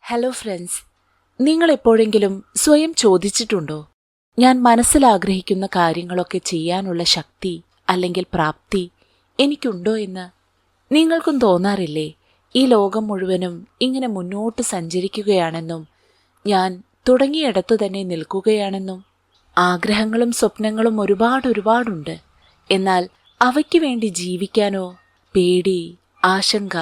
Hello friends, നിങ്ങൾ എപ്പോഴെങ്കിലും സ്വയം ചോദിച്ചിട്ടുണ്ടോ, ഞാൻ മനസ്സിലാഗ്രഹിക്കുന്ന കാര്യങ്ങളൊക്കെ ചെയ്യാനുള്ള ശക്തി അല്ലെങ്കിൽ പ്രാപ്തി എനിക്കുണ്ടോ എന്ന്? നിങ്ങൾക്കും തോന്നാറില്ലേ, ഈ ലോകം മുഴുവനും ഇങ്ങനെ മുന്നോട്ട് സഞ്ചരിക്കുകയാണെന്നും ഞാൻ തുടങ്ങിയിടത്തു തന്നെ നിൽക്കുകയാണെന്നും? ആഗ്രഹങ്ങളും സ്വപ്നങ്ങളും ഒരുപാടുണ്ട്. എന്നാൽ അവയ്ക്ക് വേണ്ടി ജീവിക്കാനോ പേടി, ആശങ്ക,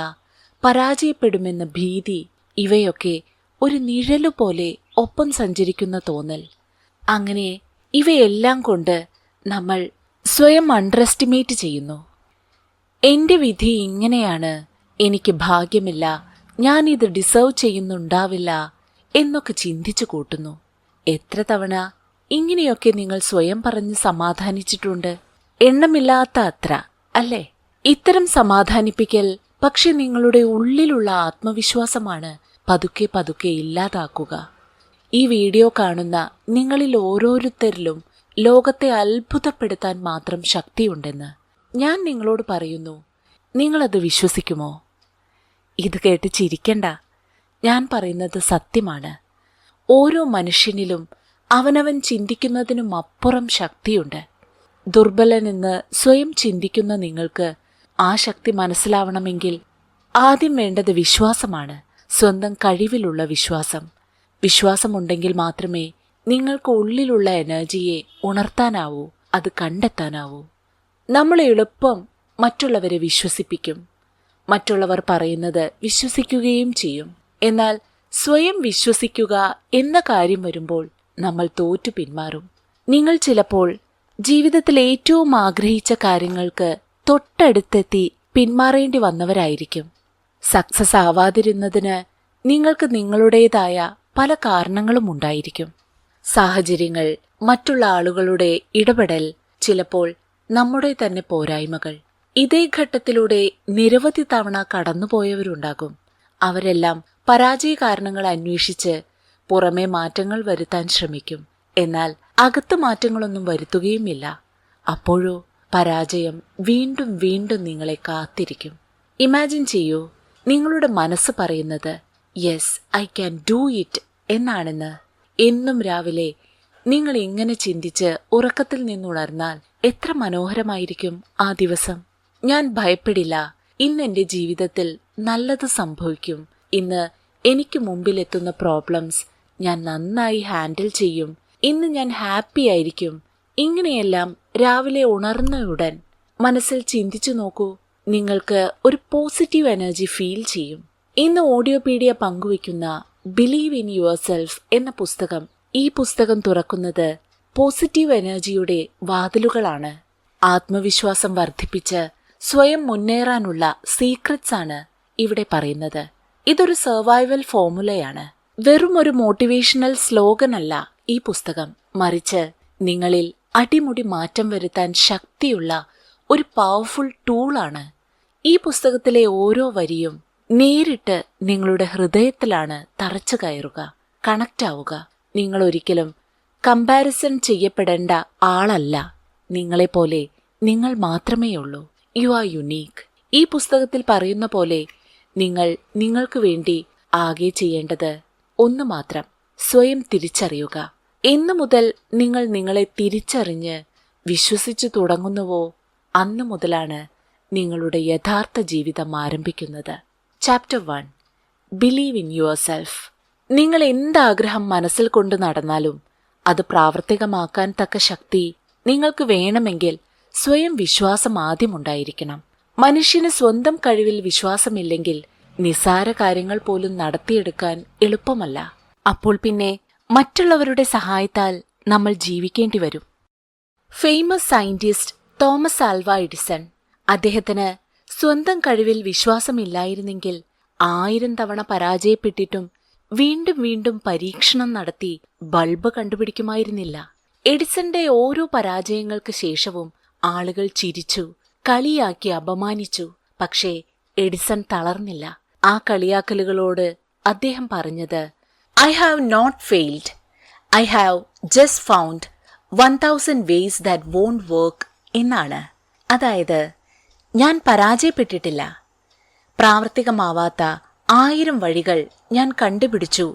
പരാജയപ്പെടുമെന്ന ഭീതി, ഇവയൊക്കെ ഒരു നിഴലുപോലെ ഒപ്പം സഞ്ചരിക്കുന്ന തോന്നൽ. അങ്ങനെ ഇവയെല്ലാം കൊണ്ട് നമ്മൾ സ്വയം അണ്ടർ എസ്റ്റിമേറ്റ് ചെയ്യുന്നു. എൻ്റെ വിധി ഇങ്ങനെയാണ്, എനിക്ക് ഭാഗ്യമില്ല, ഞാനിത് ഡിസേർവ് ചെയ്യുന്നുണ്ടാവില്ല എന്നൊക്കെ ചിന്തിച്ചു കൂട്ടുന്നു. എത്ര തവണ ഇങ്ങനെയൊക്കെ നിങ്ങൾ സ്വയം പറഞ്ഞ് സമാധാനിച്ചിട്ടുണ്ട്? എണ്ണമില്ലാത്ത അത്ര, അല്ലേ? ഇത്തരം സമാധാനിപ്പിക്കൽ പക്ഷെ നിങ്ങളുടെ ഉള്ളിലുള്ള ആത്മവിശ്വാസമാണ് പതുക്കെ ഇല്ലാതാക്കുക. ഈ വീഡിയോ കാണുന്ന നിങ്ങളിൽ ഓരോരുത്തരിലും ലോകത്തെ അത്ഭുതപ്പെടുത്താൻ മാത്രം ശക്തിയുണ്ടെന്ന് ഞാൻ നിങ്ങളോട് പറയുന്നു. നിങ്ങളത് വിശ്വസിക്കുമോ? ഇത് കേട്ട് ചിരിക്കണ്ട, ഞാൻ പറയുന്നത് സത്യമാണ്. ഓരോ മനുഷ്യനിലും അവനവൻ ചിന്തിക്കുന്നതിനും അപ്പുറം ശക്തിയുണ്ട്. ദുർബലനെന്ന് സ്വയം ചിന്തിക്കുന്ന നിങ്ങൾക്ക് ആ ശക്തി മനസ്സിലാവണമെങ്കിൽ ആദ്യം വേണ്ടത് വിശ്വാസമാണ്. സ്വന്തം കഴിവിലുള്ള വിശ്വാസം. വിശ്വാസമുണ്ടെങ്കിൽ മാത്രമേ നിങ്ങൾക്ക് ഉള്ളിലുള്ള എനർജിയെ ഉണർത്താനാവൂ, അത് കണ്ടെത്താനാവൂ. നമ്മൾ എളുപ്പം മറ്റുള്ളവരെ വിശ്വസിപ്പിക്കും, മറ്റുള്ളവർ പറയുന്നത് വിശ്വസിക്കുകയും ചെയ്യും. എന്നാൽ സ്വയം വിശ്വസിക്കുക എന്ന കാര്യം വരുമ്പോൾ നമ്മൾ തോറ്റു പിന്മാറും. നിങ്ങൾ ചിലപ്പോൾ ജീവിതത്തിൽ ഏറ്റവും ആഗ്രഹിച്ച കാര്യങ്ങൾക്ക് തൊട്ടടുത്തെത്തി പിന്മാറേണ്ടി വന്നവരായിരിക്കും. സക്സസ് ആവാതിരുന്നതിന് നിങ്ങൾക്ക് നിങ്ങളുടേതായ പല കാരണങ്ങളും ഉണ്ടായിരിക്കും. സാഹചര്യങ്ങൾ, മറ്റുള്ള ആളുകളുടെ ഇടപെടൽ, ചിലപ്പോൾ നമ്മുടെ തന്നെ പോരായ്മകൾ. ഇതേ ഘട്ടത്തിലൂടെ നിരവധി തവണ കടന്നുപോയവരുണ്ടാകും. അവരെല്ലാം പരാജയ കാരണങ്ങൾ അന്വേഷിച്ച് പുറമെ മാറ്റങ്ങൾ വരുത്താൻ ശ്രമിക്കും. എന്നാൽ അകത്ത് മാറ്റങ്ങളൊന്നും വരുത്തുകയുമില്ല. അപ്പോഴോ പരാജയം വീണ്ടും നിങ്ങളെ കാത്തിരിക്കും. ഇമാജിൻ ചെയ്യൂ, നിങ്ങളുടെ മനസ്സ് പറയുന്നത് yes, I can do it എന്നാണെന്ന്. എന്നും രാവിലെ നിങ്ങൾ ഇങ്ങനെ ചിന്തിച്ച് ഉറക്കത്തിൽ നിന്നുണർന്നാൽ എത്ര മനോഹരമായിരിക്കും ആ ദിവസം. ഞാൻ ഭയപ്പെടില്ല, ഇന്ന് എൻ്റെ ജീവിതത്തിൽ നല്ലത് സംഭവിക്കും, ഇന്ന് എനിക്ക് മുമ്പിലെത്തുന്ന പ്രോബ്ലംസ് ഞാൻ നന്നായി ഹാൻഡിൽ ചെയ്യും, ഇന്ന് ഞാൻ ഹാപ്പി ആയിരിക്കും. ഇങ്ങനെയെല്ലാം രാവിലെ ഉണർന്നയുടൻ മനസ്സിൽ ചിന്തിച്ചു നോക്കൂ. നിങ്ങൾക്ക് ഒരു പോസിറ്റീവ് എനർജി ഫീൽ ചെയ്യും. ഇന്ന് ഓഡിയോപീഡിയ പങ്കുവയ്ക്കുന്ന ബിലീവ് ഇൻ യുവർ സെൽഫ് എന്ന പുസ്തകം, ഈ പുസ്തകം തുറക്കുന്നത് പോസിറ്റീവ് എനർജിയുടെ വാതിലുകളാണ്. ആത്മവിശ്വാസം വർദ്ധിപ്പിച്ച് സ്വയം മുന്നേറാനുള്ള സീക്രറ്റ്സ് ആണ് ഇവിടെ പറയുന്നത്. ഇതൊരു സർവൈവൽ ഫോർമുലയാണ്. വെറും ഒരു മോട്ടിവേഷണൽ സ്ലോഗൻ അല്ല ഈ പുസ്തകം, മറിച്ച് നിങ്ങളിൽ അടിമുടി മാറ്റം വരുത്താൻ ശക്തിയുള്ള ഒരു പവർഫുൾ ടൂളാണ്. ഈ പുസ്തകത്തിലെ ഓരോ വരിയും നേരിട്ട് നിങ്ങളുടെ ഹൃദയത്തിലാണ് തറച്ചു കയറുക, കണക്റ്റ് ആവുക. നിങ്ങൾ ഒരിക്കലും കമ്പാരിസൺ ചെയ്യപ്പെടേണ്ട ആളല്ല. നിങ്ങളെപ്പോലെ നിങ്ങൾ മാത്രമേ ഉള്ളൂ. You are unique. ഈ പുസ്തകത്തിൽ പറയുന്ന പോലെ നിങ്ങൾ നിങ്ങൾക്ക് വേണ്ടി ആകെ ചെയ്യേണ്ടത് ഒന്ന് മാത്രം, സ്വയം തിരിച്ചറിയുക. എന്നു മുതൽ നിങ്ങൾ നിങ്ങളെ തിരിച്ചറിഞ്ഞ് വിശ്വസിച്ചു തുടങ്ങുന്നുവോ, അന്നു മുതലാണ് നിങ്ങളുടെ യഥാർത്ഥ ജീവിതം ആരംഭിക്കുന്നത്. Chapter 1, believe in your self. നിങ്ങൾ എന്താഗ്രഹം മനസ്സിൽ കൊണ്ട് നടന്നാലും അത് പ്രാവർത്തികമാക്കാൻ തക്ക ശക്തി നിങ്ങൾക്ക് വേണമെങ്കിൽ സ്വയം വിശ്വാസം ആദ്യമുണ്ടായിരിക്കണം. മനുഷ്യന് സ്വന്തം കഴിവിൽ വിശ്വാസമില്ലെങ്കിൽ നിസ്സാര കാര്യങ്ങൾ പോലും നടത്തിയെടുക്കാൻ എളുപ്പമല്ല. അപ്പോൾ പിന്നെ മറ്റുള്ളവരുടെ സഹായത്താൽ നമ്മൾ ജീവിക്കേണ്ടി വരും. Famous scientist Thomas Alva Edison, അദ്ദേഹത്തിന് സ്വന്തം കഴിവിൽ വിശ്വാസമില്ലായിരുന്നെങ്കിൽ 1000 തവണ പരാജയപ്പെട്ടിട്ടും വീണ്ടും പരീക്ഷണം നടത്തി ബൾബ് കണ്ടുപിടിക്കുമായിരുന്നില്ല. എഡിസന്റെ ഓരോ പരാജയങ്ങൾക്ക് ശേഷവും ആളുകൾ ചിരിച്ചു, കളിയാക്കി അപമാനിച്ചു. പക്ഷേ എഡിസൺ തളർന്നില്ല. ആ കളിയാക്കലുകളോട് അദ്ദേഹം പറഞ്ഞത്, I have not failed. I have just found 1000 ways that won't work എന്നാണ്. അതായത്, ഞാൻ പരാജയപ്പെട്ടിട്ടില്ല, പ്രാവർത്തികമാവാത്ത 1000 വഴികൾ ഞാൻ കണ്ടുപിടിച്ചു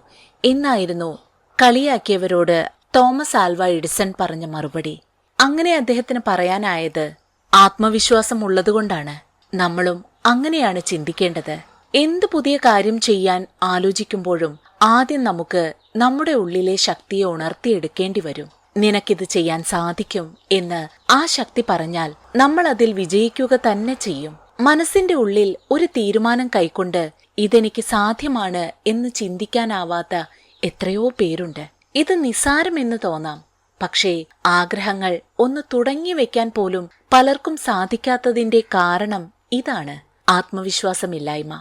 എന്നായിരുന്നു കളിയാക്കിയവരോട് തോമസ് ആൽവ എഡിസൺ പറഞ്ഞ മറുപടി. അങ്ങനെ അദ്ദേഹത്തിന് പറയാനായത് ആത്മവിശ്വാസം ഉള്ളതുകൊണ്ടാണ്. നമ്മളും അങ്ങനെയാണ് ചിന്തിക്കേണ്ടത്. എന്ത് പുതിയ കാര്യം ചെയ്യാൻ ആലോചിക്കുമ്പോഴും ആദ്യം നമുക്ക് നമ്മുടെ ഉള്ളിലെ ശക്തിയെ ഉണർത്തിയെടുക്കേണ്ടി വരും. നിനക്കിത് ചെയ്യാൻ സാധിക്കും എന്ന് ആ ശക്തി പറഞ്ഞാൽ നമ്മൾ അതിൽ വിജയിക്കുക തന്നെ ചെയ്യും. മനസ്സിന്റെ ഉള്ളിൽ ഒരു തീരുമാനം കൈക്കൊണ്ട് ഇതെനിക്ക് സാധ്യമാണ് എന്ന് ചിന്തിക്കാനാവാത്ത എത്രയോ പേരുണ്ട്. ഇത് നിസ്സാരമെന്ന് തോന്നാം, പക്ഷേ ആഗ്രഹങ്ങൾ ഒന്ന് തുടങ്ങി വെക്കാൻ പോലും പലർക്കും സാധിക്കാത്തതിന്റെ കാരണം ഇതാണ്: ആത്മവിശ്വാസമില്ലായ്മ.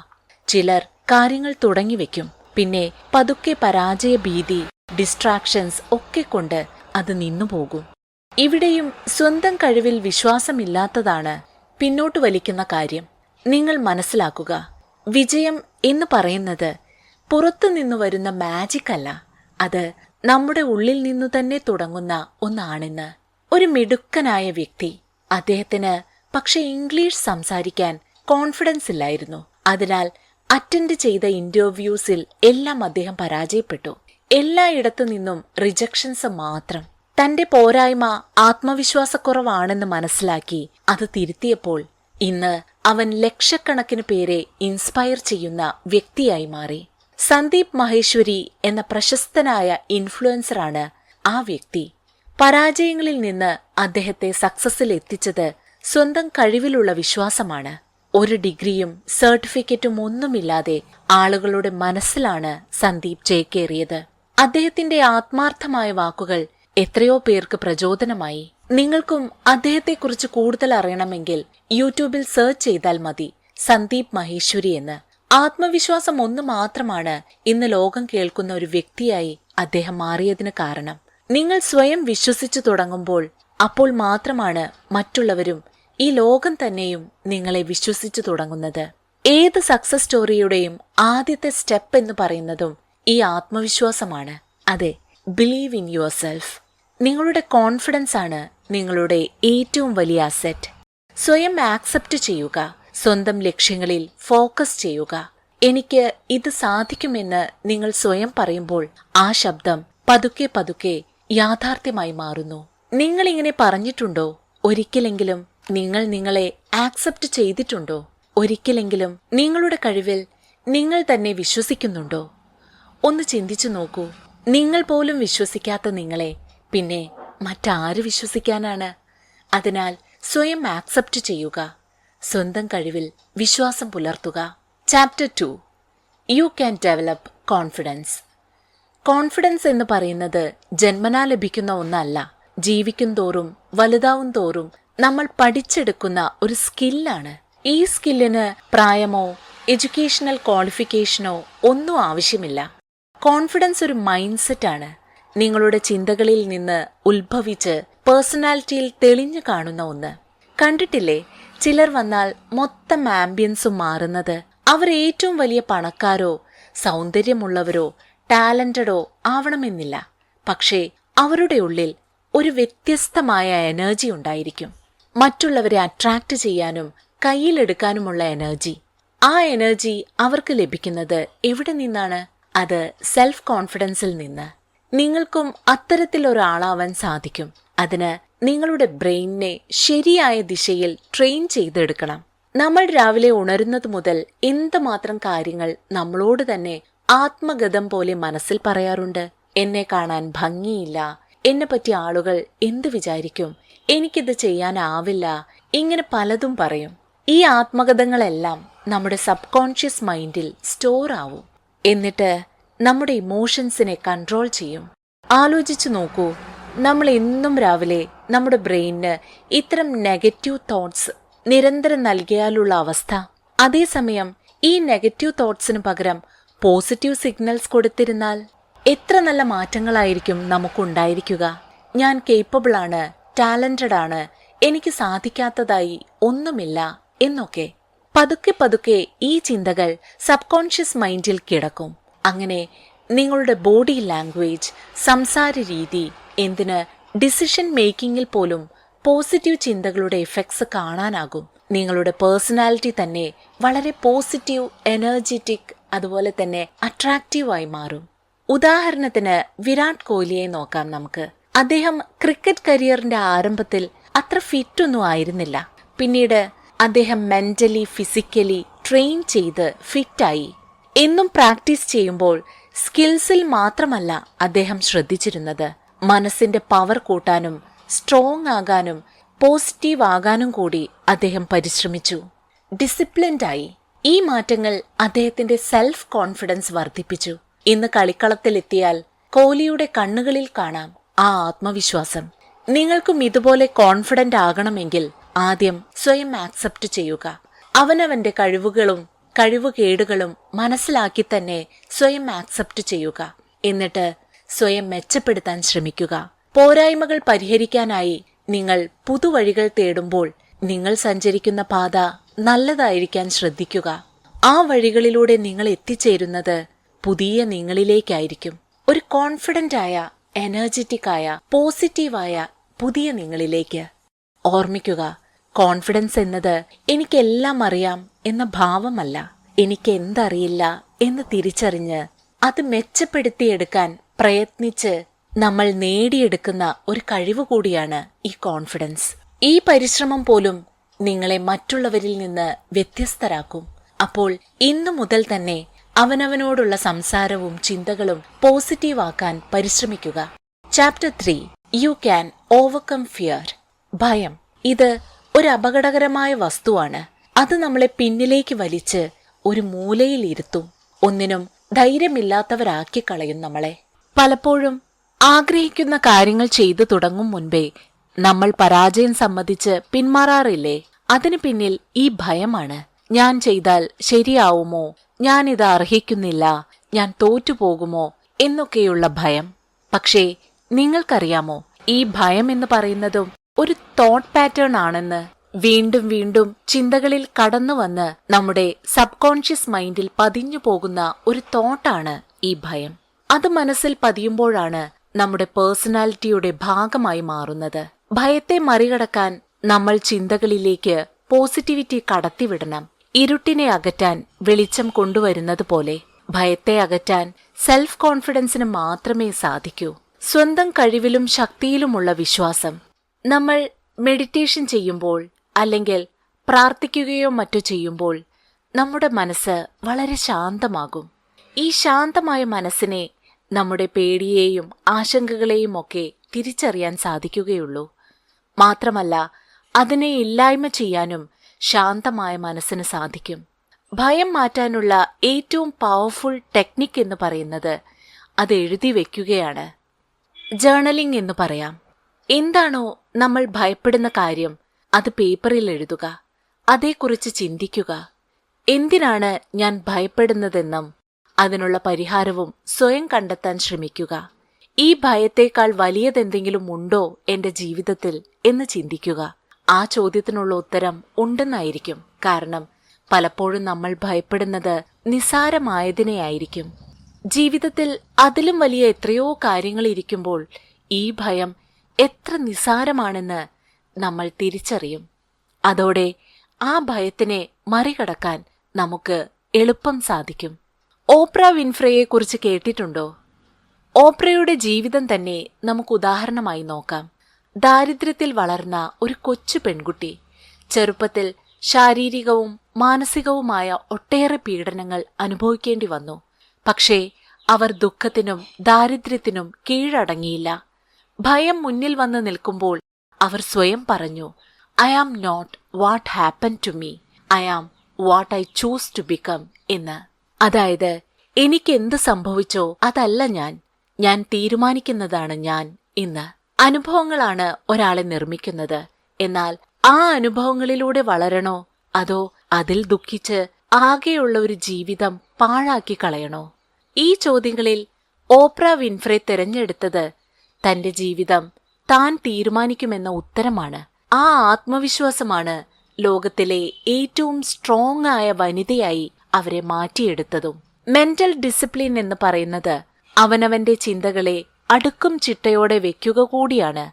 ചിലർ കാര്യങ്ങൾ തുടങ്ങിവെക്കും, പിന്നെ പതുക്കെ പരാജയ ഭീതി, ഡിസ്ട്രാക്ഷൻസ് ഒക്കെ കൊണ്ട് അത് നിന്നുപോകും. ഇവിടെയും സ്വന്തം കഴിവിൽ വിശ്വാസമില്ലാത്തതാണ് പിന്നോട്ട് വലിക്കുന്ന കാര്യം. നിങ്ങൾ മനസ്സിലാക്കുക, വിജയം എന്ന് പറയുന്നത് പുറത്തുനിന്നു വരുന്ന മാജിക് അല്ല, അത് നമ്മുടെ ഉള്ളിൽ നിന്നു തന്നെ തുടങ്ങുന്ന ഒന്നാണെന്ന്. ഒരു മിടുക്കനായ വ്യക്തി, അദ്ദേഹത്തിന് പക്ഷെ ഇംഗ്ലീഷ് സംസാരിക്കാൻ കോൺഫിഡൻസ് ഇല്ലായിരുന്നു. അതിനാൽ അറ്റൻഡ് ചെയ്ത ഇന്റർവ്യൂസിൽ എല്ലാം അദ്ദേഹം പരാജയപ്പെട്ടു. എല്ലായിടത്തു നിന്നും റിജക്ഷൻസ് മാത്രം. തന്റെ പോരായ്മ ആത്മവിശ്വാസക്കുറവാണെന്ന് മനസ്സിലാക്കി അത് തിരുത്തിയപ്പോൾ ഇന്ന് അവൻ ലക്ഷക്കണക്കിന് പേരെ ഇൻസ്പയർ ചെയ്യുന്ന വ്യക്തിയായി മാറി. സന്ദീപ് മഹേശ്വരി എന്ന പ്രശസ്തനായ ഇൻഫ്ലുവൻസറാണ് ആ വ്യക്തി. പരാജയങ്ങളിൽ നിന്ന് അദ്ദേഹത്തെ സക്സസിൽ എത്തിച്ചത് സ്വന്തം കഴിവിലുള്ള വിശ്വാസമാണ്. ഒരു ഡിഗ്രിയും സർട്ടിഫിക്കറ്റും ഒന്നുമില്ലാതെ ആളുകളുടെ മനസ്സിലാണ് സന്ദീപ് ചേക്കേറിയത്. അദ്ദേഹത്തിന്റെ ആത്മാർത്ഥമായ വാക്കുകൾ എത്രയോ പേർക്ക് പ്രചോദനമായി. നിങ്ങൾക്കും അദ്ദേഹത്തെക്കുറിച്ച് കൂടുതൽ അറിയണമെങ്കിൽ യൂട്യൂബിൽ സെർച്ച് ചെയ്താൽ മതി, സന്ദീപ് മഹേശ്വരി എന്ന്. ആത്മവിശ്വാസം ഒന്ന് മാത്രമാണ് ഇന്ന് ലോകം കേൾക്കുന്ന ഒരു വ്യക്തിയായി അദ്ദേഹം മാറിയതിന് കാരണം. നിങ്ങൾ സ്വയം വിശ്വസിച്ചു തുടങ്ങുമ്പോൾ അപ്പോൾ മാത്രമാണ് മറ്റുള്ളവരും ഈ ലോകം തന്നെയും നിങ്ങളെ വിശ്വസിച്ചു തുടങ്ങുന്നത്. ഏത് സക്സസ് സ്റ്റോറിയുടെയും ആദ്യത്തെ സ്റ്റെപ്പ് എന്ന് പറയുന്നതും ഈ ആത്മവിശ്വാസമാണ്. അതെ, ബിലീവ് ഇൻ യുവർ സെൽഫ്. നിങ്ങളുടെ കോൺഫിഡൻസ് ആണ് നിങ്ങളുടെ ഏറ്റവും വലിയ അസെറ്റ്. സ്വയം ആക്സെപ്റ്റ് ചെയ്യുക, സ്വന്തം ലക്ഷ്യങ്ങളിൽ ഫോക്കസ് ചെയ്യുക. എനിക്ക് ഇത് സാധിക്കുമെന്ന് നിങ്ങൾ സ്വയം പറയുമ്പോൾ ആ ശബ്ദം പതുക്കെ പതുക്കെ യാഥാർത്ഥ്യമായി മാറുന്നു. നിങ്ങളിങ്ങനെ പറഞ്ഞിട്ടുണ്ടോ? ഒരിക്കലെങ്കിലും നിങ്ങൾ നിങ്ങളെ ആക്സെപ്റ്റ് ചെയ്തിട്ടുണ്ടോ? ഒരിക്കലെങ്കിലും നിങ്ങളുടെ കഴിവിൽ നിങ്ങൾ തന്നെ വിശ്വസിക്കുന്നുണ്ടോ? ഒന്ന് ചിന്തിച്ചു നോക്കൂ. നിങ്ങൾ പോലും വിശ്വസിക്കാത്ത നിങ്ങളെ പിന്നെ മറ്റാര് വിശ്വസിക്കാനാണ്? അതിനാൽ സ്വയം ആക്സെപ്റ്റ് ചെയ്യുക, സ്വന്തം കഴിവിൽ വിശ്വാസം പുലർത്തുക. Chapter 2, you can develop confidence. Confidence എന്ന് പറയുന്നത് ജന്മനാ ലഭിക്കുന്ന ഒന്നല്ല. ജീവിക്കും തോറും വലുതാവും തോറും നമ്മൾ പഠിച്ചെടുക്കുന്ന ഒരു സ്കില്ലാണ്. ഈ സ്കില്ലിന് പ്രായമോ എഡ്യൂക്കേഷണൽ ക്വാളിഫിക്കേഷനോ ഒന്നും ആവശ്യമില്ല. കോൺഫിഡൻസ് ഒരു മൈൻഡ് സെറ്റാണ്. നിങ്ങളുടെ ചിന്തകളിൽ നിന്ന് ഉത്ഭവിച്ച് പേഴ്സണാലിറ്റിയിൽ തെളിഞ്ഞു കാണുന്ന ഒന്ന്. കണ്ടിട്ടില്ലേ, ചിലർ വന്നാൽ മൊത്തം ആംബിയൻസും മാറുന്നത്? അവർ ഏറ്റവും വലിയ പണക്കാരോ സൗന്ദര്യമുള്ളവരോ ടാലന്റഡോ ആവണമെന്നില്ല, പക്ഷേ അവരുടെ ഉള്ളിൽ ഒരു വ്യത്യസ്തമായ എനർജി ഉണ്ടായിരിക്കും. മറ്റുള്ളവരെ അട്രാക്ട് ചെയ്യാനും കയ്യിലെടുക്കാനുമുള്ള എനർജി. ആ എനർജി അവർക്ക് ലഭിക്കുന്നത് എവിടെ നിന്നാണ്? അത് സെൽഫ് കോൺഫിഡൻസിൽ നിന്ന്. നിങ്ങൾക്കും അത്തരത്തിലൊരാളാവാൻ സാധിക്കും. അതിന് നിങ്ങളുടെ ബ്രെയിനിനെ ശരിയായ ദിശയിൽ ട്രെയിൻ ചെയ്തെടുക്കണം. നമ്മൾ രാവിലെ ഉണരുന്നത് മുതൽ എന്തുമാത്രം കാര്യങ്ങൾ നമ്മളോട് തന്നെ ആത്മഗതം പോലെ മനസ്സിൽ പറയാറുണ്ട്. എന്നെ കാണാൻ ഭംഗിയില്ല, എന്നെപ്പറ്റി ആളുകൾ എന്ത് വിചാരിക്കും, എനിക്കിത് ചെയ്യാനാവില്ല, ഇങ്ങനെ പലതും പറയും. ഈ ആത്മഗതങ്ങളെല്ലാം നമ്മുടെ സബ് കോൺഷ്യസ് മൈൻഡിൽ സ്റ്റോർ ആവും. എന്നിട്ട് നമ്മുടെ ഇമോഷൻസിനെ കൺട്രോൾ ചെയ്യും. ആലോചിച്ചു നോക്കൂ, നമ്മൾ എന്നും രാവിലെ നമ്മുടെ ബ്രെയിനിന് ഇത്തരം നെഗറ്റീവ് തോട്ട്സ് നിരന്തരം നൽകിയാലുള്ള അവസ്ഥ. അതേസമയം ഈ നെഗറ്റീവ് തോട്ട്സിന് പകരം പോസിറ്റീവ് സിഗ്നൽസ് കൊടുത്തിരുന്നാൽ എത്ര നല്ല മാറ്റങ്ങളായിരിക്കും നമുക്കുണ്ടായിരിക്കുക. ഞാൻ കേപ്പബിൾ ആണ്, ടാലന്റഡ് ആണ്, എനിക്ക് സാധിക്കാത്തതായി ഒന്നുമില്ല എന്നൊക്കെ. പതുക്കെ പതുക്കെ ഈ ചിന്തകൾ സബ് കോൺഷ്യസ് മൈൻഡിൽ കിടക്കും. അങ്ങനെ നിങ്ങളുടെ ബോഡി ലാംഗ്വേജ്, സംസാര രീതി, എന്തിന് ഡിസിഷൻ മേക്കിങ്ങിൽ പോലും പോസിറ്റീവ് ചിന്തകളുടെ എഫക്ട്സ് കാണാനാകും. നിങ്ങളുടെ പേഴ്സണാലിറ്റി തന്നെ വളരെ പോസിറ്റീവ്, എനർജറ്റിക്, അതുപോലെ തന്നെ അട്രാക്റ്റീവായി മാറും. ഉദാഹരണത്തിന് വിരാട് കോഹ്ലിയെ നോക്കാം നമുക്ക്. അദ്ദേഹം ക്രിക്കറ്റ് കരിയറിന്റെ ആരംഭത്തിൽ അത്ര ഫിറ്റ് ഒന്നും ആയിരുന്നില്ല. പിന്നീട് അദ്ദേഹം മെന്റലി ഫിസിക്കലി ട്രെയിൻ ചെയ്ത് ഫിറ്റായി. എന്നും പ്രാക്ടീസ് ചെയ്യുമ്പോൾ സ്കിൽസിൽ മാത്രമല്ല അദ്ദേഹം ശ്രദ്ധിച്ചിരുന്നത്, മനസ്സിന്റെ പവർ കൂട്ടാനും സ്ട്രോങ് ആകാനും പോസിറ്റീവ് ആകാനും കൂടി അദ്ദേഹം പരിശ്രമിച്ചു. ഡിസിപ്ലിൻഡായി. ഈ മാറ്റങ്ങൾ അദ്ദേഹത്തിന്റെ സെൽഫ് കോൺഫിഡൻസ് വർദ്ധിപ്പിച്ചു. ഇന്ന് കളിക്കളത്തിലെത്തിയാൽ കോഹ്ലിയുടെ കണ്ണുകളിൽ കാണാം ആ ആത്മവിശ്വാസം. നിങ്ങൾക്കും ഇതുപോലെ കോൺഫിഡന്റ് ആകണമെങ്കിൽ ആദ്യം സ്വയം ആക്സെപ്റ്റ് ചെയ്യുക. അവനവന്റെ കഴിവുകളും കഴിവുകേടുകളും മനസ്സിലാക്കി തന്നെ സ്വയം ആക്സെപ്റ്റ് ചെയ്യുക. എന്നിട്ട് സ്വയം മെച്ചപ്പെടുത്താൻ ശ്രമിക്കുക. പോരായ്മകൾ പരിഹരിക്കാനായി നിങ്ങൾ പുതുവഴികൾ തേടുമ്പോൾ നിങ്ങൾ സഞ്ചരിക്കുന്ന പാത നല്ലതായിരിക്കാൻ ശ്രദ്ധിക്കുക. ആ വഴികളിലൂടെ നിങ്ങൾ എത്തിച്ചേരുന്നത് പുതിയ നിങ്ങളിലേക്കായിരിക്കും. ഒരു കോൺഫിഡന്റ് ആയ, എനർജറ്റിക് ആയ, പോസിറ്റീവായ പുതിയ നിങ്ങളിലേക്ക്. ഓർമ്മിക്കുക, കോൺഫിഡൻസ് എന്നത് എനിക്കെല്ലാം അറിയാം എന്ന ഭാവമല്ല, എനിക്ക് എന്തറിയില്ല എന്ന് തിരിച്ചറിഞ്ഞ് അത് മെച്ചപ്പെടുത്തിയെടുക്കാൻ പ്രയത്നിച്ച് നമ്മൾ നേടിയെടുക്കുന്ന ഒരു കഴിവ് കൂടിയാണ് ഈ കോൺഫിഡൻസ്. ഈ പരിശ്രമം പോലും നിങ്ങളെ മറ്റുള്ളവരിൽ നിന്ന് വ്യത്യസ്തരാക്കും. അപ്പോൾ ഇന്നു മുതൽ തന്നെ അവനവനോടുള്ള സംസാരവും ചിന്തകളും പോസിറ്റീവ് ആക്കാൻ പരിശ്രമിക്കുക. Chapter 3, you can overcome fear. ഭയം ഇത് ഒരു അപകടകരമായ വസ്തുവാണ്. അത് നമ്മളെ പിന്നിലേക്ക് വലിച്ച് ഒരു മൂലയിൽ ഇരുത്തും. ഒന്നിനും ധൈര്യമില്ലാത്തവരാക്കി കളയും നമ്മളെ. പലപ്പോഴും ആഗ്രഹിക്കുന്ന കാര്യങ്ങൾ ചെയ്തു തുടങ്ങും മുൻപേ നമ്മൾ പരാജയം സമ്മതിച്ച് പിന്മാറാറില്ലേ? അതിനു പിന്നിൽ ഈ ഭയമാണ്. ഞാൻ ചെയ്താൽ ശരിയാവുമോ, ഞാനിത് അർഹിക്കുന്നില്ല, ഞാൻ തോറ്റുപോകുമോ എന്നൊക്കെയുള്ള ഭയം. പക്ഷേ നിങ്ങൾക്കറിയാമോ, ഈ ഭയം എന്ന് പറയുന്നതും ഒരു തോട്ട് പാറ്റേൺ ആണെന്ന്? വീണ്ടും വീണ്ടും ചിന്തകളിൽ കടന്നു വന്ന് നമ്മുടെ സബ് കോൺഷ്യസ് മൈൻഡിൽ പതിഞ്ഞു പോകുന്ന ഒരു തോട്ടാണ് ഈ ഭയം. അത് മനസ്സിൽ പതിയുമ്പോഴാണ് നമ്മുടെ പേഴ്സണാലിറ്റിയുടെ ഭാഗമായി മാറുന്നത്. ഭയത്തെ മറികടക്കാൻ നമ്മൾ ചിന്തകളിലേക്ക് പോസിറ്റിവിറ്റി കടത്തിവിടണം. ഇരുട്ടിനെ അകറ്റാൻ വെളിച്ചം കൊണ്ടുവരുന്നത് പോലെ ഭയത്തെ അകറ്റാൻ സെൽഫ് കോൺഫിഡൻസിന് മാത്രമേ സാധിക്കൂ. സ്വന്തം കഴിവിലും ശക്തിയിലുമുള്ള വിശ്വാസം. നമ്മൾ മെഡിറ്റേഷൻ ചെയ്യുമ്പോൾ അല്ലെങ്കിൽ പ്രാർത്ഥിക്കുകയോ മറ്റോ ചെയ്യുമ്പോൾ നമ്മുടെ മനസ്സ് വളരെ ശാന്തമാകും. ഈ ശാന്തമായ മനസ്സിനെ നമ്മുടെ പേടിയെയും ആശങ്കകളെയും ഒക്കെ തിരിച്ചറിയാൻ സാധിക്കുകയുള്ളൂ. മാത്രമല്ല അതിനെ ഇല്ലായ്മ ചെയ്യാനും ശാന്തമായ മനസ്സിന് സാധിക്കും. ഭയം മാറ്റാനുള്ള ഏറ്റവും പവർഫുൾ ടെക്നിക് എന്ന് പറയുന്നത് അത് എഴുതി വയ്ക്കുകയാണ്. ജേർണലിംഗ് എന്ന് പറയാം. എന്താണോ നമ്മൾ ഭയപ്പെടുന്ന കാര്യം അത് പേപ്പറിൽ എഴുതുക. അതേക്കുറിച്ച് ചിന്തിക്കുക. എന്തിനാണ് ഞാൻ ഭയപ്പെടുന്നതെന്നും അതിനുള്ള പരിഹാരവും സ്വയം കണ്ടെത്താൻ ശ്രമിക്കുക. ഈ ഭയത്തേക്കാൾ വലിയതെന്തെങ്കിലും ഉണ്ടോ എന്റെ ജീവിതത്തിൽ എന്ന് ചിന്തിക്കുക. ആ ചോദ്യത്തിനുള്ള ഉത്തരം ഉണ്ടെന്നായിരിക്കും. കാരണം പലപ്പോഴും നമ്മൾ ഭയപ്പെടുന്നത് നിസ്സാരമായതിനെയായിരിക്കും. ജീവിതത്തിൽ അതിലും വലിയ എത്രയോ കാര്യങ്ങൾ ഇരിക്കുമ്പോൾ ഈ ഭയം എത്ര നിസ്സാരമാണെന്ന് നമ്മൾ തിരിച്ചറിയും. അതോടെ ആ ഭയത്തിനെ മറികടക്കാൻ നമുക്ക് എളുപ്പം സാധിക്കും. ഓപ്ര വിൻഫ്രയെ കുറിച്ച് കേട്ടിട്ടുണ്ടോ? ഓപ്രയുടെ ജീവിതം തന്നെ നമുക്ക് ഉദാഹരണമായി നോക്കാം. ദാരിദ്ര്യത്തിൽ വളർന്ന ഒരു കൊച്ചു പെൺകുട്ടി. ചെറുപ്പത്തിൽ ശാരീരികവും മാനസികവുമായ ഒട്ടേറെ പീഡനങ്ങൾ അനുഭവിക്കേണ്ടി വന്നു. പക്ഷേ അവർ ദുഃഖത്തിനും ദാരിദ്ര്യത്തിനും കീഴടങ്ങിയില്ല. ഭയം മുന്നിൽ വന്ന് നിൽക്കുമ്പോൾ അവർ സ്വയം പറഞ്ഞു, I am not what happen to me, I am what I choose to become എന്ന്. അതായത് എനിക്കെന്ത് സംഭവിച്ചോ അതല്ല ഞാൻ തീരുമാനിക്കുന്നതാണ് ഞാൻ ഇന്ന്. അനുഭവങ്ങളാണ് ഒരാളെ നിർമ്മിക്കുന്നത്. എന്നാൽ ആ അനുഭവങ്ങളിലൂടെ വളരണോ അതോ അതിൽ ദുഃഖിച്ച് ആകെയുള്ള ഒരു ജീവിതം പാഴാക്കി കളയണോ? ഈ ചോദ്യങ്ങളിൽ ഓപ്ര വിൻഫ്രെ തിരഞ്ഞെടുത്തത് തന്റെ ജീവിതം താൻ തീരുമാനിക്കുമെന്ന ഉത്തരമാണ്. ആ ആത്മവിശ്വാസമാണ് ലോകത്തിലെ ഏറ്റവും സ്ട്രോങ് ആയ വനിതയായി അവരെ മാറ്റിയെടുത്തതും. മെന്റൽ ഡിസിപ്ലിൻ എന്ന് പറയുന്നത് അവനവന്റെ ചിന്തകളെ അടുക്കും ചിട്ടയോടെ വെക്കുക കൂടിയാണ്.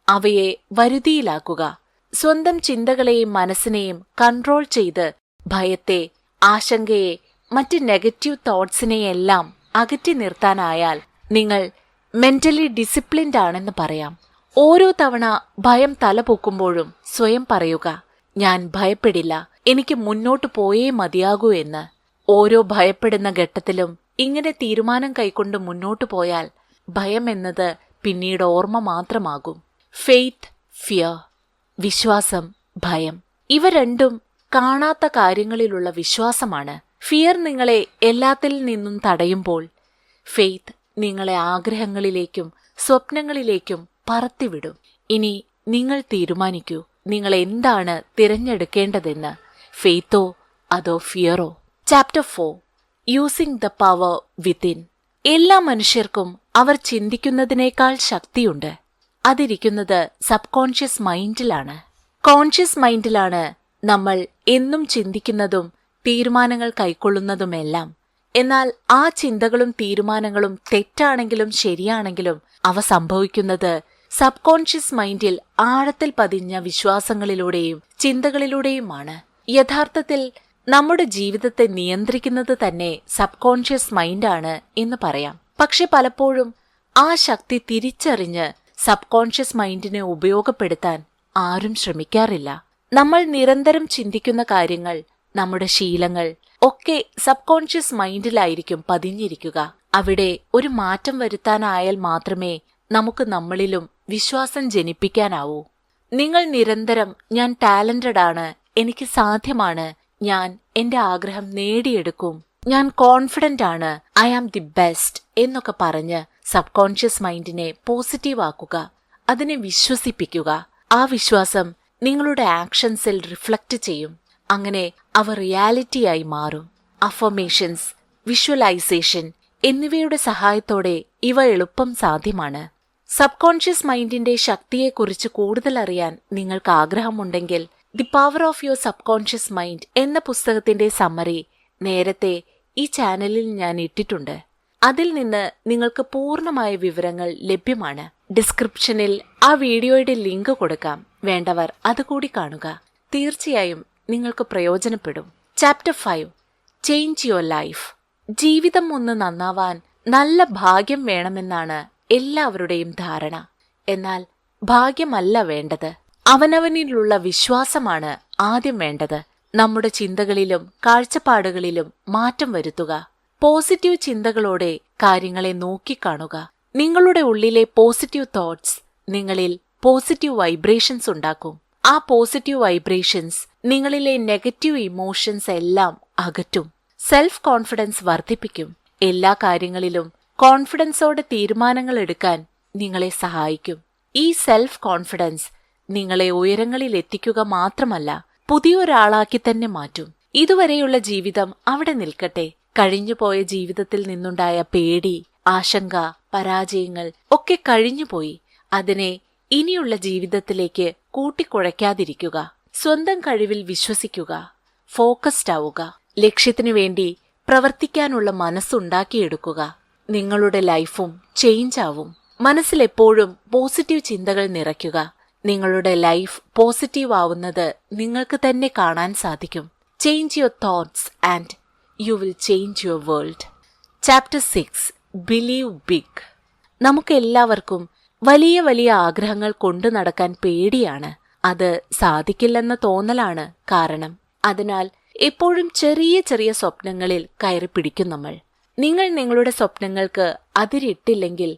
അവയെ വരുതിയിലാക്കുക. സ്വന്തം ചിന്തകളെയും മനസ്സിനെയും കൺട്രോൾ ചെയ്ത് ഭയത്തെ, ആശങ്കയെ മറ്റ് നെഗറ്റീവ് തോട്ട്സിനെയെല്ലാം അകറ്റി നിർത്താനായാൽ നിങ്ങൾ മെന്റലി ഡിസിപ്ലിൻഡ് ആണെന്ന് പറയാം. ഓരോ തവണ ഭയം തലപൊക്കുമ്പോഴും സ്വയം പറയുക, ഞാൻ ഭയപ്പെടില്ല, എനിക്ക് മുന്നോട്ട് പോയേ മതിയാകൂ എന്ന്. ഓരോ ഭയപ്പെടുന്ന ഘട്ടത്തിലും ഇങ്ങനെ തീരുമാനം കൈക്കൊണ്ട് മുന്നോട്ടു പോയാൽ ഭയം എന്നത് പിന്നീട് ഓർമ്മ മാത്രമാകും. ഫെയ്ത്ത്, ഫിയർ, വിശ്വാസം, ഭയം, ഇവ രണ്ടും കാണാത്ത കാര്യങ്ങളിലുള്ള വിശ്വാസമാണ്. ഫിയർ നിങ്ങളെ എല്ലാത്തിൽ നിന്നും തടയുമ്പോൾ ഫെയ്ത്ത് നിങ്ങളെ ആഗ്രഹങ്ങളിലേക്കും സ്വപ്നങ്ങളിലേക്കും പറത്തിവിടും. ഇനി നിങ്ങൾ തീരുമാനിക്കൂ, നിങ്ങൾ എന്താണ് തിരഞ്ഞെടുക്കേണ്ടതെന്ന്, ഫെയ്ത്തോ അതോ ഫിയറോ. Chapter 4, using the power within. എല്ലാ മനുഷ്യർക്കും അവർ ചിന്തിക്കുന്നതിനേക്കാൾ ശക്തിയുണ്ട്. അതിരിക്കുന്നത് സബ് കോൺഷ്യസ് മൈൻഡിലാണ്. കോൺഷ്യസ് മൈൻഡിലാണ് നമ്മൾ എന്നും ചിന്തിക്കുന്നതും തീരുമാനങ്ങൾ കൈക്കൊള്ളുന്നതുമെല്ലാം. എന്നാൽ ആ ചിന്തകളും തീരുമാനങ്ങളും തെറ്റാണെങ്കിലും ശരിയാണെങ്കിലും അവ സംഭവിക്കുന്നത് സബ് കോൺഷ്യസ് മൈൻഡിൽ ആഴത്തിൽ പതിഞ്ഞ വിശ്വാസങ്ങളിലൂടെയും ചിന്തകളിലൂടെയുമാണ്. യഥാർത്ഥത്തിൽ നമ്മുടെ ജീവിതത്തെ നിയന്ത്രിക്കുന്നത് തന്നെ സബ് കോൺഷ്യസ് മൈൻഡാണ് എന്ന് പറയാം. പക്ഷെ പലപ്പോഴും ആ ശക്തി തിരിച്ചറിഞ്ഞ് സബ് കോൺഷ്യസ് മൈൻഡിനെ ഉപയോഗപ്പെടുത്താൻ ആരും ശ്രമിക്കാറില്ല. നമ്മൾ നിരന്തരം ചിന്തിക്കുന്ന കാര്യങ്ങൾ, നമ്മുടെ ശീലങ്ങൾ ഒക്കെ സബ് കോൺഷ്യസ് മൈൻഡിലായിരിക്കും പതിഞ്ഞിരിക്കുക. അവിടെ ഒരു മാറ്റം വരുത്താനായാൽ മാത്രമേ നമുക്ക് നമ്മളിലും വിശ്വാസം ജനിപ്പിക്കാനാവൂ. നിങ്ങൾ നിരന്തരം ഞാൻ ടാലന്റഡ് ആണ്, എനിക്ക് സാധ്യമാണ്, ഞാൻ എന്റെ ആഗ്രഹം നേടിയെടുക്കും, ഞാൻ കോൺഫിഡന്റ് ആണ്, ഐ ആം ദി ബെസ്റ്റ് എന്നൊക്കെ പറഞ്ഞ് സബ് കോൺഷ്യസ് മൈൻഡിനെ പോസിറ്റീവ് ആക്കുക, അതിനെ വിശ്വസിപ്പിക്കുക. ആ വിശ്വാസം നിങ്ങളുടെ ആക്ഷൻസിൽ റിഫ്ലക്റ്റ് ചെയ്യും. അങ്ങനെ അവ റിയാലിറ്റിയായി മാറും. അഫർമേഷൻസ്, വിഷ്വലൈസേഷൻ എന്നിവയുടെ സഹായത്തോടെ ഇവ എളുപ്പം സാധ്യമാണ്. സബ് കോൺഷ്യസ് മൈൻഡിന്റെ ശക്തിയെക്കുറിച്ച് കൂടുതൽ അറിയാൻ നിങ്ങൾക്ക് ആഗ്രഹമുണ്ടെങ്കിൽ the power of your sub conscious mind എന്ന പുസ്തകത്തിന്റെ സമ്മറി നേരത്തെ ഈ ചാനലിൽ ഞാൻ ഇട്ടിട്ടുണ്ട്. അതിൽ നിന്ന് നിങ്ങൾക്ക് പൂർണ്ണമായ വിവരങ്ങൾ ലഭ്യമാണ്. ഡിസ്ക്രിപ്ഷനിൽ ആ വീഡിയോയുടെ ലിങ്ക് കൊടുക്കാം. വേണ്ടവർ അതുകൂടി കാണുക. തീർച്ചയായും നിങ്ങൾക്ക് പ്രയോജനപ്പെടും. Chapter 5, change your life. ജീവിതം ഒന്ന് നന്നാവാൻ നല്ല ഭാഗ്യം വേണമെന്നാണ് എല്ലാവരുടെയും ധാരണ. എന്നാൽ ഭാഗ്യമല്ല വേണ്ടത്, അവനവനിലുള്ള വിശ്വാസമാണ് ആദ്യം വേണ്ടത്. നമ്മുടെ ചിന്തകളിലും കാഴ്ചപ്പാടുകളിലും മാറ്റം വരുത്തുക. പോസിറ്റീവ് ചിന്തകളോടെ കാര്യങ്ങളെ നോക്കിക്കാണുക. നിങ്ങളുടെ ഉള്ളിലെ പോസിറ്റീവ് തോട്ട്സ് നിങ്ങളിൽ പോസിറ്റീവ് വൈബ്രേഷൻസ് ഉണ്ടാക്കും. ആ പോസിറ്റീവ് വൈബ്രേഷൻസ് നിങ്ങളിലെ നെഗറ്റീവ് ഇമോഷൻസ് എല്ലാം അകറ്റും. സെൽഫ് കോൺഫിഡൻസ് വർദ്ധിപ്പിക്കും. എല്ലാ കാര്യങ്ങളിലും കോൺഫിഡൻസോടെ തീരുമാനങ്ങൾ എടുക്കാൻ നിങ്ങളെ സഹായിക്കും. ഈ സെൽഫ് കോൺഫിഡൻസ് നിങ്ങളെ ഉയരങ്ങളിൽ എത്തിക്കുക മാത്രമല്ല, പുതിയൊരാളാക്കി തന്നെ മാറ്റും. ഇതുവരെയുള്ള ജീവിതം അവിടെ നിൽക്കട്ടെ. കഴിഞ്ഞുപോയ ജീവിതത്തിൽ നിന്നുണ്ടായ പേടി, ആശങ്ക, പരാജയങ്ങൾ ഒക്കെ കഴിഞ്ഞുപോയി. അതിനെ ഇനിയുള്ള ജീവിതത്തിലേക്ക് കൂട്ടിക്കുഴയ്ക്കാതിരിക്കുക. സ്വന്തം കഴിവിൽ വിശ്വസിക്കുക. ഫോക്കസ്ഡ് ആവുക. ലക്ഷ്യത്തിനു വേണ്ടി പ്രവർത്തിക്കാനുള്ള മനസ്സുണ്ടാക്കിയെടുക്കുക. നിങ്ങളുടെ ലൈഫും ചേഞ്ച് ആവും. മനസ്സിലെപ്പോഴും പോസിറ്റീവ് ചിന്തകൾ നിറയ്ക്കുക. നിങ്ങളുടെ ലൈഫ് പോസിറ്റീവ് ആവുന്നത് നിങ്ങൾക്ക് തന്നെ കാണാൻ സാധിക്കും. Change your thoughts and you will change your world. Chapter 6, believe big. നമുക്കെല്ലാവർക്കും വലിയ വലിയ ആഗ്രഹങ്ങൾ കൊണ്ടു നടക്കാൻ പേടിയാണ്. അത് സാധിക്കില്ലെന്ന തോന്നലാണ് കാരണം. അതിനാൽ എപ്പോഴും ചെറിയ ചെറിയ സ്വപ്നങ്ങളിൽ കയറി പിടിക്കും നമ്മൾ. നിങ്ങൾ നിങ്ങളുടെ സ്വപ്നങ്ങൾക്ക് അതിരിട്ടില്ലെങ്കിൽ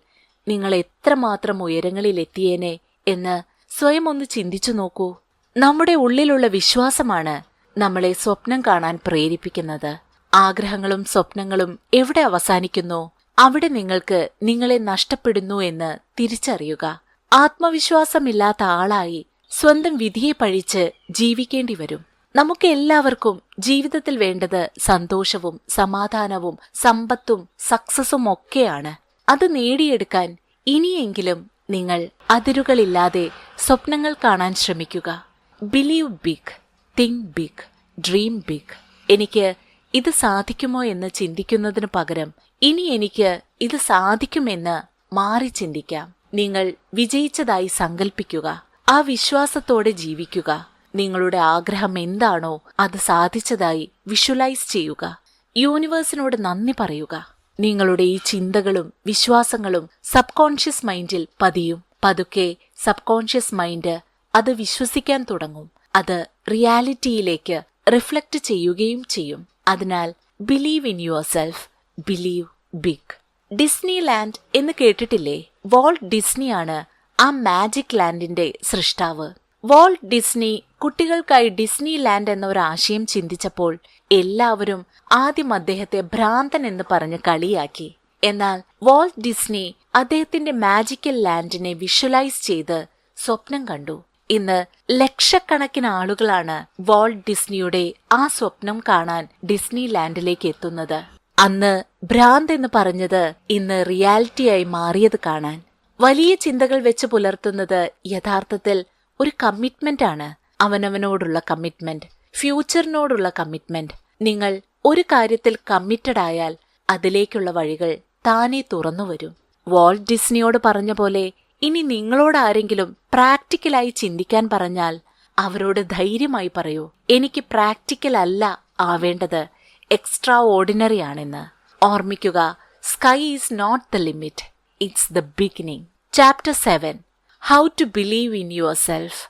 നിങ്ങൾ എത്രമാത്രം ഉയരങ്ങളിലെത്തിയേനെ എന്ന് സ്വയം ഒന്ന് ചിന്തിച്ചു നോക്കൂ. നമ്മുടെ ഉള്ളിലുള്ള വിശ്വാസമാണ് നമ്മളെ സ്വപ്നം കാണാൻ പ്രേരിപ്പിക്കുന്നത്. ആഗ്രഹങ്ങളും സ്വപ്നങ്ങളും എവിടെ അവസാനിക്കുന്നോ അവിടെ നിങ്ങൾക്ക് നിങ്ങളെ നഷ്ടപ്പെടുന്നു എന്ന് തിരിച്ചറിയുക. ആത്മവിശ്വാസമില്ലാത്ത ആളായി സ്വന്തം വിധിയെ പഴിച്ച് ജീവിക്കേണ്ടി വരും. നമുക്ക് എല്ലാവർക്കും ജീവിതത്തിൽ വേണ്ടത് സന്തോഷവും സമാധാനവും സമ്പത്തും സക്സസും ഒക്കെയാണ്. അത് നേടിയെടുക്കാൻ ഇനിയെങ്കിലും നിങ്ങൾ അതിരുകളില്ലാതെ സ്വപ്നങ്ങൾ കാണാൻ ശ്രമിക്കുക. Believe big, think big, dream big. എനിക്ക് ഇത് സാധിക്കുമോ എന്ന് ചിന്തിക്കുന്നതിനു പകരം ഇനി എനിക്ക് ഇത് സാധിക്കുമെന്ന് മാറി ചിന്തിക്കാം. നിങ്ങൾ വിജയിച്ചതായി സങ്കല്പിക്കുക. ആ വിശ്വാസത്തോടെ ജീവിക്കുക. നിങ്ങളുടെ ആഗ്രഹം എന്താണോ അത് സാധിച്ചതായി വിഷ്വലൈസ് ചെയ്യുക. യൂണിവേഴ്സിനോട് നന്ദി പറയുക. നിങ്ങളുടെ ഈ ചിന്തകളും വിശ്വാസങ്ങളും സബ് കോൺഷ്യസ് മൈൻഡിൽ പതിയും. പതുക്കെ സബ് കോൺഷ്യസ് മൈൻഡ് അത് വിശ്വസിക്കാൻ തുടങ്ങും. അത് റിയാലിറ്റിയിലേക്ക് റിഫ്ലക്റ്റ് ചെയ്യുകയും ചെയ്യും. അതിനാൽ believe in yourself, believe big. Disneyland എന്ന് കേട്ടിട്ടില്ലേ? വാൾട്ട് ഡിസ്നിയാണ് ആ മാജിക് ലാൻഡിന്റെ സൃഷ്ടാവ്. വാൾട്ട് ഡിസ്നി കുട്ടികൾക്കായി ഡിസ്നി ലാൻഡ് എന്ന ഒരു ആശയം ചിന്തിച്ചപ്പോൾ എല്ലാവരും ആദ്യം അദ്ദേഹത്തെ ഭ്രാന്തൻ എന്ന് പറഞ്ഞ് കളിയാക്കി. എന്നാൽ വാൾട്ട് ഡിസ്നി അദ്ദേഹത്തിന്റെ മാജിക്കൽ ലാൻഡിനെ വിഷ്വലൈസ് ചെയ്ത് സ്വപ്നം കണ്ടു. ഇന്ന് ലക്ഷക്കണക്കിന് ആളുകളാണ് വാൾട്ട് ഡിസ്നിയുടെ ആ സ്വപ്നം കാണാൻ ഡിസ്നി ലാൻഡിലേക്ക് എത്തുന്നത്. അന്ന് ഭ്രാന്ത് എന്ന് പറഞ്ഞത് ഇന്ന് റിയാലിറ്റിയായി മാറിയത് കാണാൻ. വലിയ ചിന്തകൾ വെച്ച് പുലർത്തുന്നത് യഥാർത്ഥത്തിൽ ഒരു കമ്മിറ്റ്മെന്റ് ആണ്. അവനവനോടുള്ള കമ്മിറ്റ്മെന്റ്, ഫ്യൂച്ചറിനോടുള്ള കമ്മിറ്റ്മെന്റ്. നിങ്ങൾ ഒരു കാര്യത്തിൽ കമ്മിറ്റഡ് ആയാൽ അതിലേക്കുള്ള വഴികൾ താനേ തുറന്നുവരും. വാൾട്ട് ഡിസ്നിയോട് പറഞ്ഞ പോലെ ഇനി നിങ്ങളോട് ആരെങ്കിലും പ്രാക്ടിക്കലായി ചിന്തിക്കാൻ പറഞ്ഞാൽ അവരോട് ധൈര്യമായി പറയൂ, എനിക്ക് പ്രാക്ടിക്കൽ അല്ല ആവേണ്ടത്, എക്സ്ട്രാ ഓർഡിനറി ആണെന്ന്. ഓർമ്മിക്കുക, sky is not the limit, it's the beginning. Chapter 7, how to believe in yourself.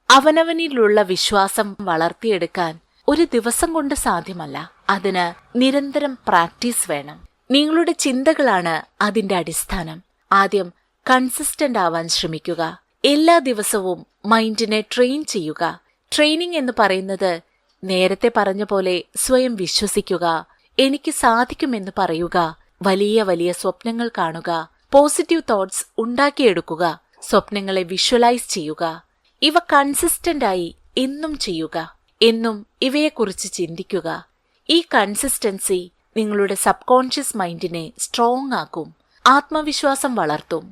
അവനവനിലുള്ള വിശ്വാസം വളർത്തിയെടുക്കാൻ ഒരു ദിവസം കൊണ്ട് സാധ്യമല്ല. അതിന് നിരന്തരം പ്രാക്ടീസ് വേണം. നിങ്ങളുടെ ചിന്തകളാണ് അതിന്റെ അടിസ്ഥാനം. ആദ്യം കൺസിസ്റ്റന്റ് ആവാൻ ശ്രമിക്കുക. എല്ലാ ദിവസവും മൈൻഡിനെ ട്രെയിൻ ചെയ്യുക. ട്രെയിനിങ് എന്ന് പറയുന്നത് നേരത്തെ പറഞ്ഞ പോലെ സ്വയം വിശ്വസിക്കുക, എനിക്ക് സാധിക്കുമെന്ന് പറയുക, വലിയ വലിയ സ്വപ്നങ്ങൾ കാണുക, പോസിറ്റീവ് തോട്ട്സ് ഉണ്ടാക്കിയെടുക്കുക, സ്വപ്നങ്ങളെ വിഷ്വലൈസ് ചെയ്യുക. ഇവ കൺസിസ്റ്റന്റ് ആയി എന്നും ചെയ്യുക. എന്നും ഇവയെക്കുറിച്ച് ചിന്തിക്കുക. ഈ കൺസിസ്റ്റൻസി നിങ്ങളുടെ സബ് കോൺഷ്യസ് മൈൻഡിനെ സ്ട്രോങ് ആക്കും, ആത്മവിശ്വാസം വളർത്തും.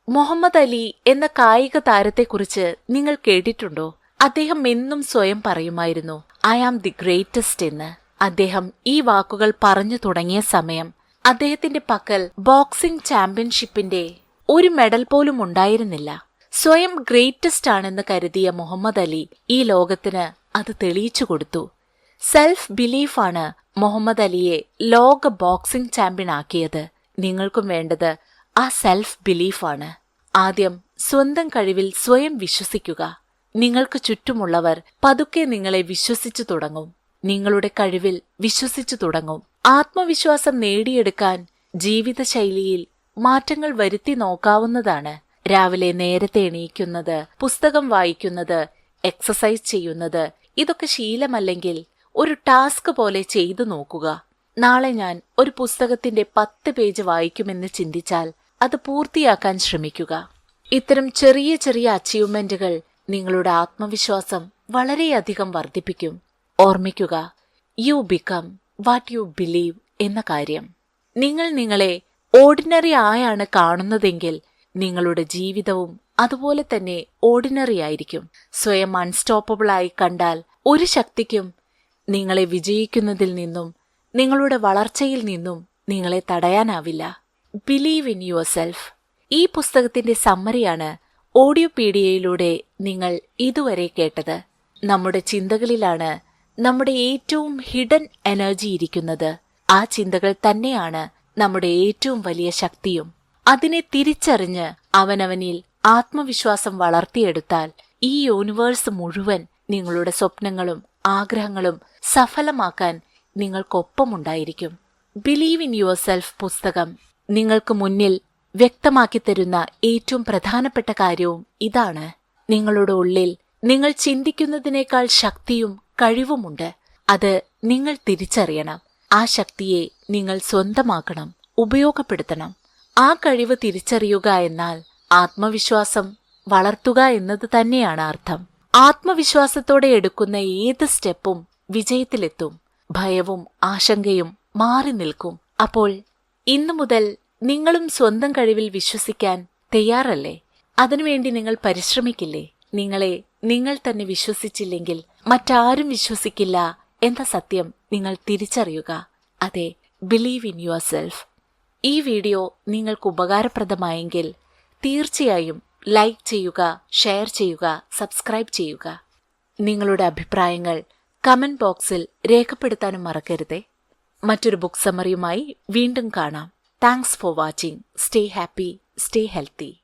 മുഹമ്മദ് അലി എന്ന കായിക താരത്തെക്കുറിച്ച് നിങ്ങൾ കേട്ടിട്ടുണ്ടോ? അദ്ദേഹം എന്നും സ്വയം പറയുമായിരുന്നു, ഐ ആം ദി ഗ്രേറ്റസ്റ്റ് എന്ന്. അദ്ദേഹം ഈ വാക്കുകൾ പറഞ്ഞു തുടങ്ങിയ സമയം അദ്ദേഹത്തിന്റെ പക്കൽ ബോക്സിംഗ് ചാമ്പ്യൻഷിപ്പിന്റെ ഒരു മെഡൽ പോലും ഉണ്ടായിരുന്നില്ല. സ്വയം ഗ്രേറ്റസ്റ്റ് ആണെന്ന് കരുതിയ മുഹമ്മദ് അലി ഈ ലോകത്തിന് അത് തെളിയിച്ചു കൊടുത്തു. സെൽഫ് ബിലീഫാണ് മുഹമ്മദ് അലിയെ ലോക ബോക്സിംഗ് ചാമ്പ്യൻ ആക്കിയത്. നിങ്ങൾക്കും വേണ്ടത് ആ സെൽഫ് ബിലീഫാണ്. ആദ്യം സ്വന്തം കഴിവിൽ സ്വയം വിശ്വസിക്കുക. നിങ്ങൾക്ക് ചുറ്റുമുള്ളവർ പതുക്കെ നിങ്ങളെ വിശ്വസിച്ചു തുടങ്ങും. നിങ്ങളുടെ കഴിവിൽ വിശ്വസിച്ചു തുടങ്ങും. ആത്മവിശ്വാസം നേടിയെടുക്കാൻ ജീവിതശൈലിയിൽ മാറ്റങ്ങൾ വരുത്തി നോക്കാവുന്നതാണ്. രാവിലെ നേരത്തെ എണീക്കുന്നത്, പുസ്തകം വായിക്കുന്നത്, എക്സസൈസ് ചെയ്യുന്നത്, ഇതൊക്കെ ശീലമല്ലെങ്കിൽ ഒരു ടാസ്ക് പോലെ ചെയ്തു നോക്കുക. നാളെ ഞാൻ ഒരു പുസ്തകത്തിന്റെ 10 പേജ് വായിക്കുമെന്ന് ചിന്തിച്ചാൽ അത് പൂർത്തിയാക്കാൻ ശ്രമിക്കുക. ഇത്തരം ചെറിയ ചെറിയ അച്ചീവ്മെന്റുകൾ നിങ്ങളുടെ ആത്മവിശ്വാസം വളരെയധികം വർദ്ധിപ്പിക്കും. ഓർമ്മിക്കുക, you become what you believe എന്ന കാര്യം. നിങ്ങൾ നിങ്ങളെ ഓർഡിനറി ആയാണ് കാണുന്നതെങ്കിൽ നിങ്ങളുടെ ജീവിതവും അതുപോലെ തന്നെ ഓർഡിനറി ആയിരിക്കും. സ്വയം അൺസ്റ്റോപ്പബിൾ ആയി കണ്ടാൽ ഒരു ശക്തിക്കും നിങ്ങളെ വിജയിക്കുന്നതിൽ നിന്നും നിങ്ങളുടെ വളർച്ചയിൽ നിന്നും നിങ്ങളെ തടയാനാവില്ല. Believe in yourself. ഈ പുസ്തകത്തിന്റെ സമ്മറിയാണ് ഓഡിയോപീഡിയയിലൂടെ നിങ്ങൾ ഇതുവരെ കേട്ടത്. നമ്മുടെ ചിന്തകളിലാണ് നമ്മുടെ ഏറ്റവും ഹിഡൻ എനർജി ഇരിക്കുന്നത്. ആ ചിന്തകൾ തന്നെയാണ് നമ്മുടെ ഏറ്റവും വലിയ ശക്തിയും. അതിനെ തിരിച്ചറിഞ്ഞ് അവനവനിൽ ആത്മവിശ്വാസം വളർത്തിയെടുത്താൽ ഈ യൂണിവേഴ്സ് മുഴുവൻ നിങ്ങളുടെ സ്വപ്നങ്ങളും ആഗ്രഹങ്ങളും സഫലമാക്കാൻ നിങ്ങൾക്കൊപ്പമുണ്ടായിരിക്കും. ബിലീവ് ഇൻ യുവർ സെൽഫ് പുസ്തകം നിങ്ങൾക്ക് മുന്നിൽ വ്യക്തമാക്കി തരുന്ന ഏറ്റവും പ്രധാനപ്പെട്ട കാര്യവും ഇതാണ്. നിങ്ങളുടെ ഉള്ളിൽ നിങ്ങൾ ചിന്തിക്കുന്നതിനേക്കാൾ ശക്തിയും കഴിവുമുണ്ട്. അത് നിങ്ങൾ തിരിച്ചറിയണം. ആ ശക്തിയെ നിങ്ങൾ സ്വന്തമാക്കണം, ഉപയോഗപ്പെടുത്തണം. ആ കഴിവ് തിരിച്ചറിയുക എന്നാൽ ആത്മവിശ്വാസം വളർത്തുക എന്നത് തന്നെയാണ് അർത്ഥം. ആത്മവിശ്വാസത്തോടെ എടുക്കുന്ന ഏത് സ്റ്റെപ്പും വിജയത്തിലെത്തും. ഭയവും ആശങ്കയും മാറി നിൽക്കും. അപ്പോൾ ഇന്നു മുതൽ നിങ്ങളും സ്വന്തം കഴിവിൽ വിശ്വസിക്കാൻ തയ്യാറല്ലേ? അതിനുവേണ്ടി നിങ്ങൾ പരിശ്രമിക്കില്ലേ? നിങ്ങളെ നിങ്ങൾ തന്നെ വിശ്വസിച്ചില്ലെങ്കിൽ മറ്റാരും വിശ്വസിക്കില്ല എന്ന സത്യം നിങ്ങൾ തിരിച്ചറിയുക. അതെ, ബിലീവ് ഇൻ യുവർ സെൽഫ്. ഈ വീഡിയോ നിങ്ങൾക്ക് ഉപകാരപ്രദമായെങ്കിൽ തീർച്ചയായും ലൈക്ക് ചെയ്യുക, ഷെയർ ചെയ്യുക, സബ്സ്ക്രൈബ് ചെയ്യുക. നിങ്ങളുടെ അഭിപ്രായങ്ങൾ കമന്റ് ബോക്സിൽ രേഖപ്പെടുത്താനും മറക്കരുതേ. മറ്റൊരു ബുക്ക് സമ്മറിയുമായി വീണ്ടും കാണാം. Thanks for watching. Stay happy, stay healthy.